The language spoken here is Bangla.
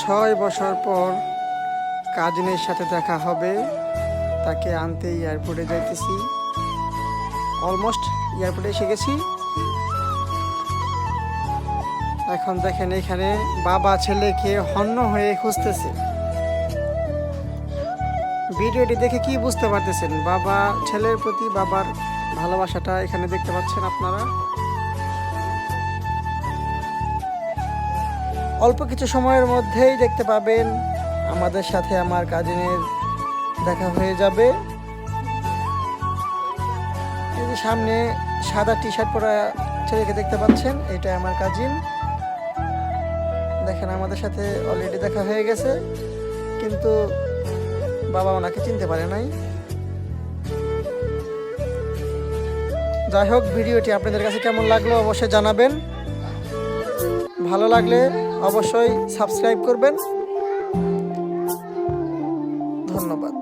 6 বছর পর কাজিনের সাথে দেখা হবে, তাকে আনতে এয়ারপোর্টে যাইতেছি। অলমোস্ট এয়ারপোর্টে এসে গেছি। এখন দেখেন এখানে বাবা ছেলেকে হন্য হয়ে খুঁজতেছে। ভিডিওটি দেখে কি বুঝতে পারতেছেন? বাবা ছেলের প্রতি বাবার ভালোবাসাটা এখানে দেখতে পাচ্ছেন আপনারা। অল্প কিছু সময়ের মধ্যেই দেখতে পাবেন আমাদের সাথে আমার কাজিনের দেখা হয়ে যাবে। এই যে সামনে সাদা টি শার্ট পরা ছেলেকে দেখতে পাচ্ছেন, এটা আমার কাজিন। দেখেন আমাদের সাথে অলরেডি দেখা হয়ে গেছে, কিন্তু বাবা ওনাকে চিনতে পারে নাই। যাই হোক, ভিডিওটি আপনাদের কাছে কেমন লাগলো অবশ্যই জানাবেন। ভালো লাগলে অবশ্যই সাবস্ক্রাইব করবেন। ধন্যবাদ।